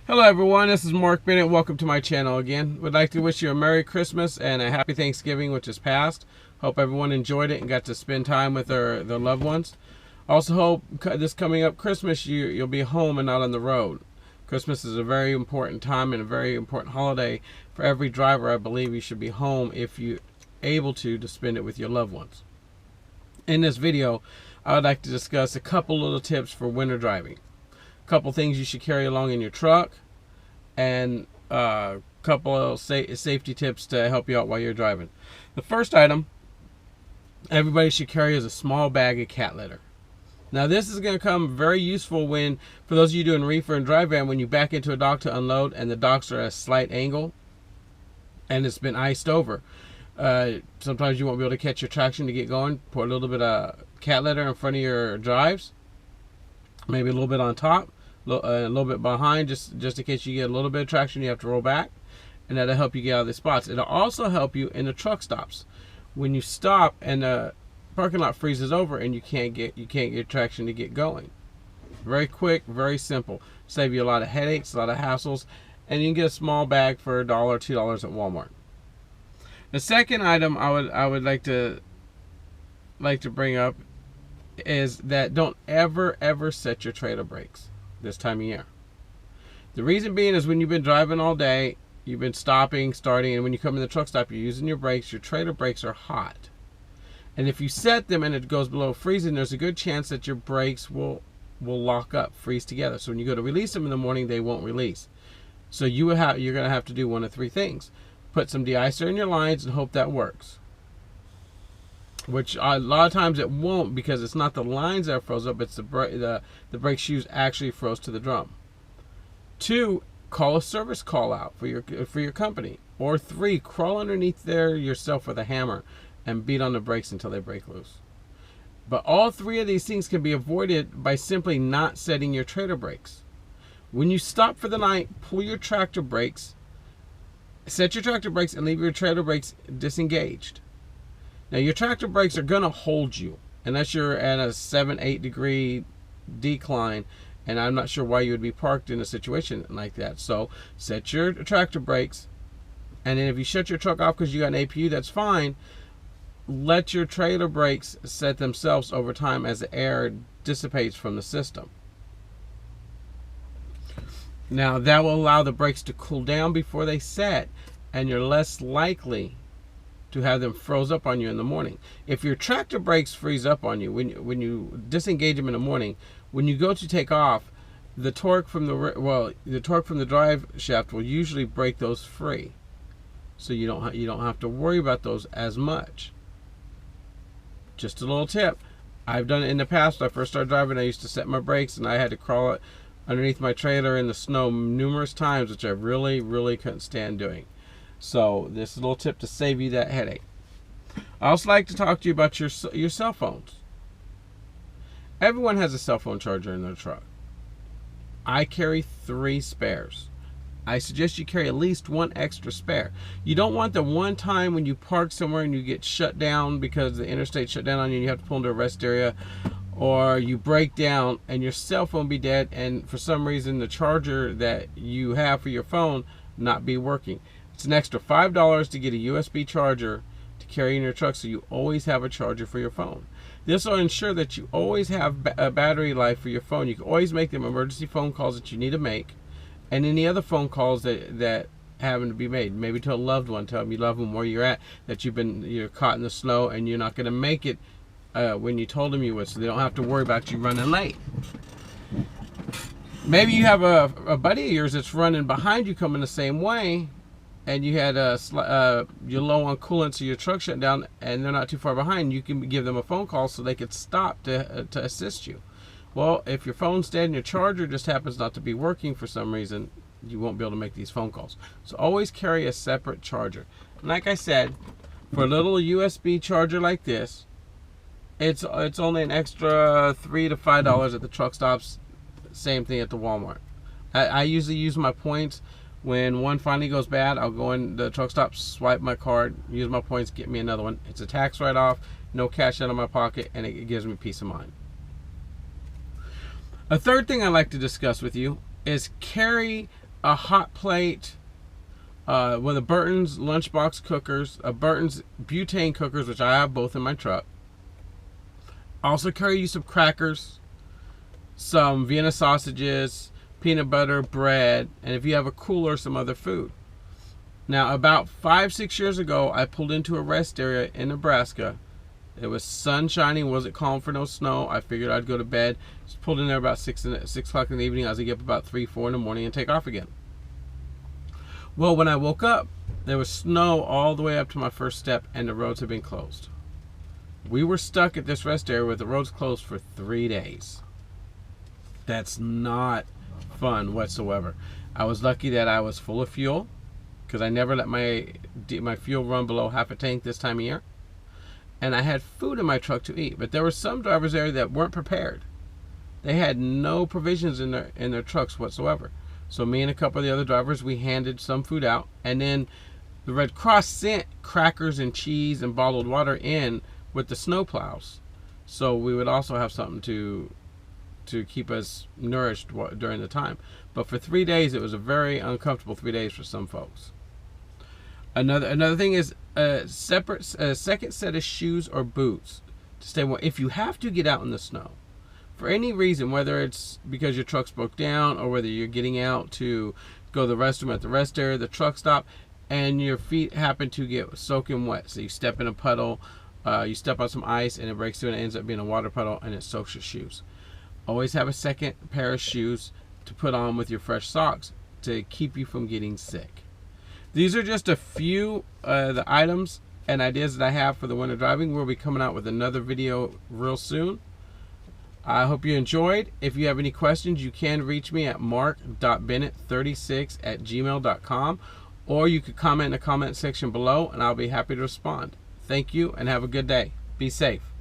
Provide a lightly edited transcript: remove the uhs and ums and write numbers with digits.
Hello everyone, this is Mark Bennett. Welcome to my channel again. Would like to wish you a Merry Christmas and a Happy Thanksgiving, which is past. Hope everyone enjoyed it and got to spend time with their loved ones. Also hope this coming up Christmas you'll be home and not on the road. Christmas is a very important time and a very important holiday for every driver. I believe you should be home if you're able to spend it with your loved ones. In this video, I would like to discuss a couple little tips for winter driving. Couple things you should carry along in your truck, and a couple of safety tips to help you out while you're driving. The first item everybody should carry is a small bag of cat litter. Now this is going to come very useful when, for those of you doing reefer and dry van, when you back into a dock to unload and the docks are at a slight angle and it's been iced over. Sometimes you won't be able to catch your traction to get going. Put a little bit of cat litter in front of your drives, maybe a little bit on top, a little bit behind, just in case you get a little bit of traction, you have to roll back, and that'll help you get out of the spots. It'll also help you in the truck stops when you stop and the parking lot freezes over and you can't get traction to get going. Very quick, very simple. Save you a lot of headaches, a lot of hassles, and you can get a small bag for $1 or $2 at Walmart. The second item I would like to bring up is that don't ever set your trailer brakes this time of year. The reason being is when you've been driving all day, you've been stopping, starting, and when you come in the truck stop, you're using your brakes. Your trailer brakes are hot, and if you set them and it goes below freezing, there's a good chance that your brakes will lock up, freeze together. So when you go to release them in the morning, they won't release. So you're going to have to do one of three things: put some de-icer in your lines and hope that works, which a lot of times it won't, because it's not the lines that are froze up, it's the brake shoes actually froze to the drum. 2, call a service call out for your company. Or 3, crawl underneath there yourself with a hammer and beat on the brakes until they break loose. But all 3 of these things can be avoided by simply not setting your trailer brakes. When you stop for the night, pull your tractor brakes, set your tractor brakes, and leave your trailer brakes disengaged. Now your tractor brakes are going to hold you unless you're at a 7-8 degree decline, and I'm not sure why you would be parked in a situation like that. So set your tractor brakes, and then if you shut your truck off because you got an APU, that's fine. Let your trailer brakes set themselves over time as the air dissipates from the system. Now that will allow the brakes to cool down before they set, and you're less likely to have them froze up on you in the morning. If your tractor brakes freeze up on you when you disengage them in the morning, when you go to take off, the torque from the drive shaft will usually break those free, so you don't have to worry about those as much. Just a little tip. I've done it in the past. When I first started driving, I used to set my brakes and I had to crawl it underneath my trailer in the snow numerous times, which I really couldn't stand doing. So this is a little tip to save you that headache. I also like to talk to you about your cell phones. Everyone has a cell phone charger in their truck. I carry 3 spares. I suggest you carry at least 1 extra spare. You don't want the one time when you park somewhere and you get shut down because the interstate shut down on you and you have to pull into a rest area, or you break down and your cell phone be dead and for some reason the charger that you have for your phone not be working. It's an extra $5 to get a USB charger to carry in your truck, so you always have a charger for your phone. This will ensure that you always have a battery life for your phone. You can always make them emergency phone calls that you need to make, and any other phone calls that happen to be made, maybe to a loved one, tell them you love them where you're at, that you're caught in the snow and you're not going to make it when you told them you would, so they don't have to worry about you running late. Maybe you have a buddy of yours that's running behind you coming the same way, and you had you're low on coolant, so your truck shut down and they're not too far behind. You can give them a phone call so they could stop to assist you. Well, if your phone's dead and your charger just happens not to be working for some reason, you won't be able to make these phone calls. So always carry a separate charger. And like I said, for a little USB charger like this, it's only an extra $3 to $5 at the truck stops. Same thing at the Walmart. I usually use my points. When one finally goes bad, I'll go in the truck stop, swipe my card, use my points, get me another one. It's a tax write-off, no cash out of my pocket, and it gives me peace of mind. A third thing I like to discuss with you is carry a hot plate, one of the Burton's lunchbox cookers, a Burton's butane cookers, which I have both in my truck. Also carry you some crackers, some Vienna sausages, peanut butter, bread, and if you have a cooler, some other food. Now, about 5-6 years ago, I pulled into a rest area in Nebraska. It was sun shining, wasn't calling for no snow. I figured I'd go to bed. Just pulled in there about 6 o'clock in the evening. I was going to get up about 3-4 in the morning and take off again. Well, when I woke up, there was snow all the way up to my first step, and the roads had been closed. We were stuck at this rest area with the roads closed for 3 days. That's not fun whatsoever. I was lucky that I was full of fuel, because I never let my fuel run below half a tank this time of year. And I had food in my truck to eat, but there were some drivers there that weren't prepared. They had no provisions in their trucks whatsoever. So me and a couple of the other drivers, we handed some food out, and then the Red Cross sent crackers and cheese and bottled water in with the snow plows. So we would also have something to keep us nourished during the time. But for 3 days, it was a very uncomfortable 3 days for some folks. Another thing is a second set of shoes or boots to stay warm if you have to get out in the snow for any reason, whether it's because your truck's broke down or whether you're getting out to go to the restroom at the rest area, the truck stop, and your feet happen to get soaking wet. So you step in a puddle, you step on some ice, and it breaks through and it ends up being a water puddle, and it soaks your shoes. Always have a second pair of shoes to put on with your fresh socks to keep you from getting sick. These are just a few the items and ideas that I have for the winter driving. We'll be coming out with another video real soon. I hope you enjoyed. If you have any questions, you can reach me at mark.bennett36@gmail.com, or you could comment in the comment section below and I'll be happy to respond. Thank you and have a good day. Be safe.